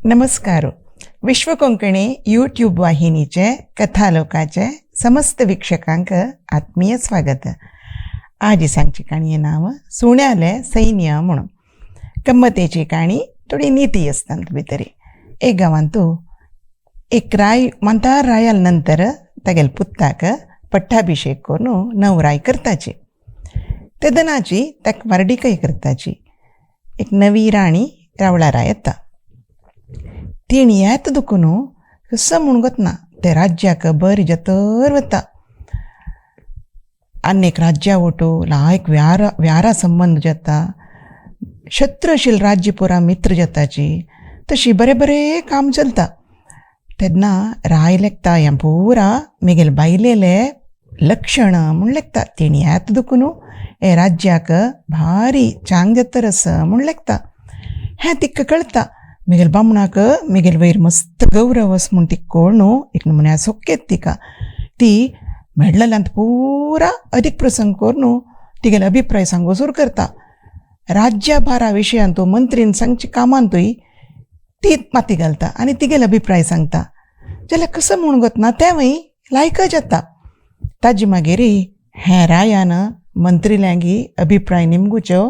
नमस्कार. विश्व कोंकणी यूट्यूब वाहिनीचे कथालोकाचे समस्त वीक्षकांक आत्मीय स्वागत. आज सांगची काणये नाव सुण्याले सैन्य म्हणून. गम्मतेची काणी थोडी नीती असता भितरी. एक गांवांतू एक राय मंतार रायाल नंतर तगेल पुत्ताक पट्टाभिषेक करून नवराय करताची. ते दनाची ताक वारडिकाय करताची. एक नवी राणी रावळाराय येता. तीण येत दुखून कसं म्हणगत ना ते राज्याक बरी जतर वता. अनेक राज्या वटू लायक व्यारा संबंध जाता. शत्रुशील राज्य पुरा मित्र जाताची. तशी बरे बरे काम चलता. तेन्ना राय लेखता हें पुरा मेगेल बायलेले लक्षण म्हूण लेखता. तीण येत दुखून हे राज्याक भारी चांग जातर आस म्हूण लेखता. हें तिका कळटा. मेगेल बामणाक मेगेल वयर मस्त गौरव आस म्हूण ती कळून एक नमुन्या सोक्केत तिका. ती मेळ्ळल्यांत पुरा अदीक प्रसंग करून तिगेल अभिप्राय सांगो सुरू करता. राज्यभारा विशयान तूं मंत्रीन सांगची कामांतूय ती माती घालता आनी तिगेल अभिप्राय सांगता. जाल्यार कसं म्हणगत ना तेवूय लायक जाता. ताजे मागीर हें रायान मंत्रील्यांगी अभिप्राय निमगुच्यो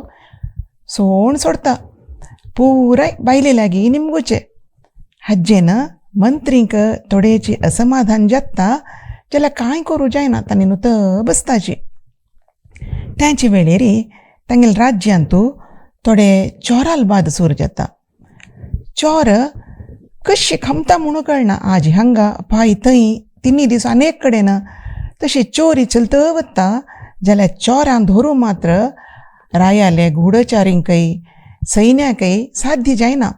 सोण सोडता. पुराय बायले लागीं निमगुचे. हाजेन मंत्रीक थोडेची असमाधान जाता जाल्यार कांय करूं जायना. तांणी नुत बसताची. त्याचे वेळेर तांगेल राज्यांतू थोडे चोराल बाद सुरू जाता. चोर कशी खमता म्हणून कळना. आज हांगा पाय थंय तिनी दीस अनेक कडेन तशी चोरी चलत वता जाल्यार चोरां धरूं मात्र रायाले गूढचारींकय सैन्याकय साध्य जायना.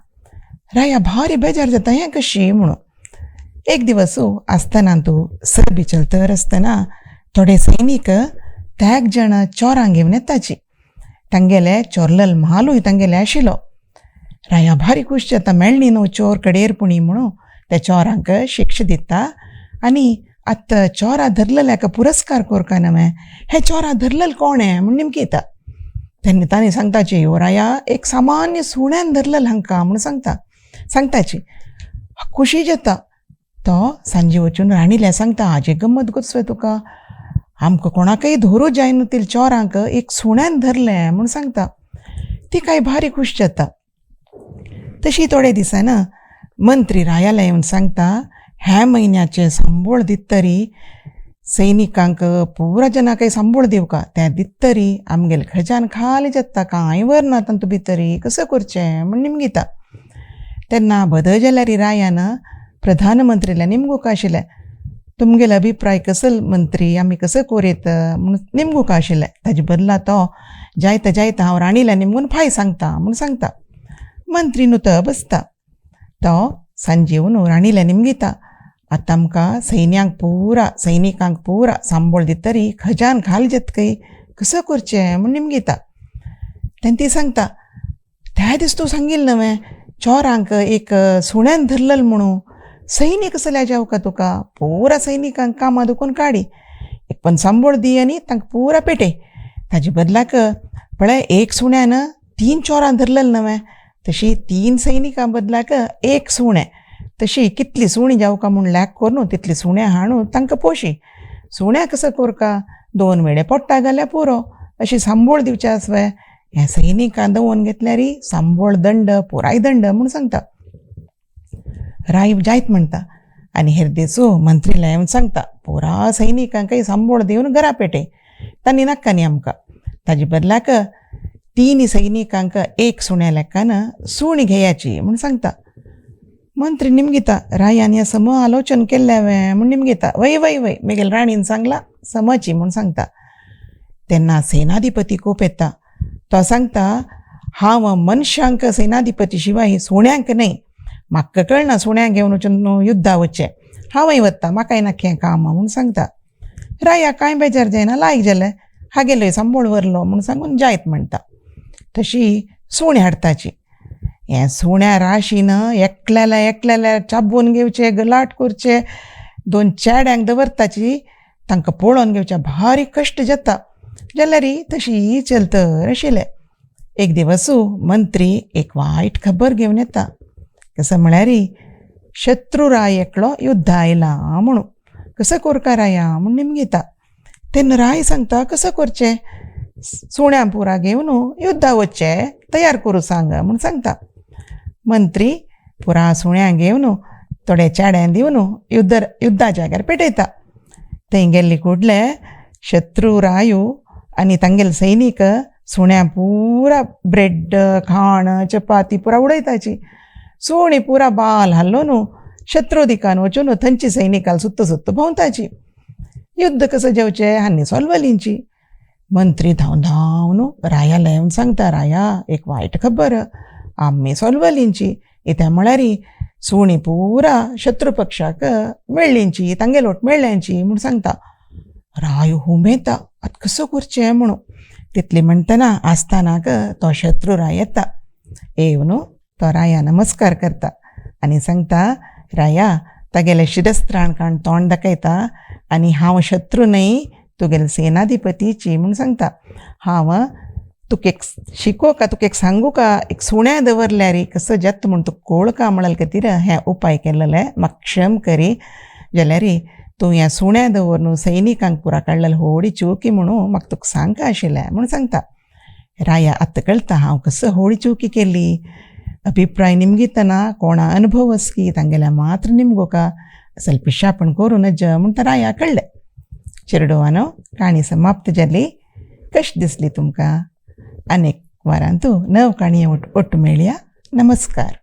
राया भारी बेजार जाता हें कशी म्हणून. एक दिवस आसतना तूं सरबी चलतर आसतना थोडे सैनीक त्याग जण चोरांक घेवन येताची. तांगेले चोरलल म्हालूय तांगेले आशिल्लो. राया भारी खूश जाता. मेळ्ळी न्हू चोर कडेरपुणी म्हणून त्या चोरांक शिक्षा दिता आनी आतां चोरा धरलेल्याक पुरस्कार कोरका नवे. हे चोरा धरलेल कोण आहे म्हूण निमकीता. तेन्ना तांणी सांगताची हो राया एक सामान्य सुण्यान धरलेल हांकां म्हणून सांगताची. खुशी जाता. तो सांजे वचून राणीले सांगता हाजी गंमत गोचवे तुका. आमकां कोणाकय धरूं जायना तील चोरांक एक सुण्यान धरलें म्हूण सांगता. ती काय भारी खूश जाता. तशी थोडे दिसान मंत्री रायाला येवन सांगता ह्या म्हयन्याचे सांबोळ दितरी सैनिकांक पुरा जनाकय सांबोळ दिवका. त्या दितरी आमगेल खजान खाली जाता. कांय वरना तांतू भितरी कसं करचें म्हूण निमगिता. तेन्ना बदल जाल्यार रायान प्रधानमंत्रीला निमगूक आशिल्लें. तुमगेलो अभिप्राय कसो मंत्री आमी कसं कोरेत म्हूण निमगूक आशिल्लें. ताजे बदला तो जायता हांव राणीला निमगून फाय सांगता म्हूण सांगता. मंत्री नुत बसता. तो सांजे येवन राणीला निमगिता. आतां आमकां सैनिकांक पुरा सांबोळ दितरी खजान खाली जातकय कसं करचें म्हूण निमगिता. तेन्ना ती सांगता त्या दीस तूं सांगिल्लें नवें चोरांक एक सुण्यान धरलेल म्हणून. सैनीक कसल्या जावका तुका. पुरा सैनिकांक कामां दुखून काडी. एक पण सांबोळ दी आनी तांकां पुरा पेटय. ताजे बदलाक पळय एक सुण्यान 3 चोरां धरलेल नवें. तशी 3 सैनिकां बदलाक एक सुणें. तशी कितली सुणी जावका म्हूण लॅक करून तितली सुण्या हाडून तांकां पोशी. सुण्या कसं कोरका 2 वेळे पोट्टा घाल्यार पुरो. अशी सांबोळ दिवचे आसवे. ह्या सैनिकां दवरून घेतल्यार सांबोळ दंड पुराय दंड म्हूण सांगता. राय जायत म्हणटा आनी हेर दिसू मंत्रीला येवन सांगता पुरा सैनिकांकय सांबोळ दिवन घरा पेटय. तांणी नाका न्ही आमकां. ताजे बदलाक 3 सैनिकांक एक सुण्या लेखान सुणी घेयाची म्हूण सांगता. मंत्री निमगिता. रायान सम आलोचन केल्लें म्हूण निमगिता. वय मेगेल राणीन सांगला समची म्हूण सांगता. तेन्ना सेनाधिपती खूप येता. तो सांगता हांव मनशांक सेनाधिपती शिवाय सुण्यांक न्हय. म्हाका कळना सुण्यांक घेवन वचून युद्धा वचचें. हांवय वता म्हाकाय नाख्या काम म्हूण सांगता. राया कांय बेजार जायना. लायक जालें हागेलोय सांबोळ व्हरलो म्हूण सांगून जायत म्हणटा. तशी सुणी हाडटाची. हें सुण्या राशीन एकल्याल्या चाबून घेवचे गलाट करचे. 2 चेड्यांक दवरताची. तांकां पळोवन घेवचे भारी कश्ट जाता. जाल्यार तशी चलतर आशिल्लें. एक दिवस मंत्री एक वायट खबर घेवन येता. कसं म्हळ्यार शत्रू राय एकलो युद्ध आयला म्हणून कसं कोरका राया म्हूण निमगीता. तेन्ना राय सांगता कसं करचें, सुण्या पुरा घेवन युद्धा वचचें तयार करूं सांग म्हूण सांगता. मंत्री पुरा सुण्या घेवन थोड्या चाड्यां दिवन युद्धा जाग्यार पेटयता. थंय गेल्ली कुडले शत्रू रायो आनी तांगेले सैनीक सुण्या पुरा ब्रेड खाण चपाती पुरा उडयताची. सुणी पुरा बाल हाल्लोन शत्रू दिकान वचून थंयची सैनिकाल सुत्त सुत्त भोंवताची. युद्ध कसं जेवचें हांनी सोलवलींची. मंत्री धांवन धांवन रायाला येवन सांगता, राया एक वायट खबर, आम्ही सोलवलींची. इत्या म्हळ्यार सुणी पुरा शत्रू पक्षाक मेळ्ळींची, तांगे लोट मेळ्ळ्यांची म्हूण सांगता. राय हुमेता आतां कसो करचें म्हणून. तितली म्हणटना आसतानाक तो शत्रू राय येता. येवन तो राया नमस्कार करता आनी सांगता, राया तागेले शिरस्त्राण काण तोंड दाखयता आनी हांव शत्रू न्हय तुगेले सेनाधिपतीची म्हूण सांगता. हांव तुका एक शिको का तुका एक सांगू का, एक सुण्या दवरल्यार कसो जेत म्हूण तुका कळका म्हणले खातीर हें उपाय केल्लें. म्हाका क्षम करी जाल्यार तूं ह्या सुण्या दवरून सैनिकांक पुरा काडलेले होळी चवकी म्हणून म्हाका तुका सांगता आशिल्लें म्हूण सांगता. राया आतां कळटा हांव कसो होळी चवकी केल्ली. अभिप्राय निमगीतना कोणा अनुभव असकी तांगेल्या मात्र निमगोका असल पिशापण करू नज म्हूण तर राया कळ्ळें. चेडवानो, काणी समाप्त जाली. कशी दिसली तुमकां? अनेक वरांतू नव काणये ओट्ट मेळया. नमस्कार.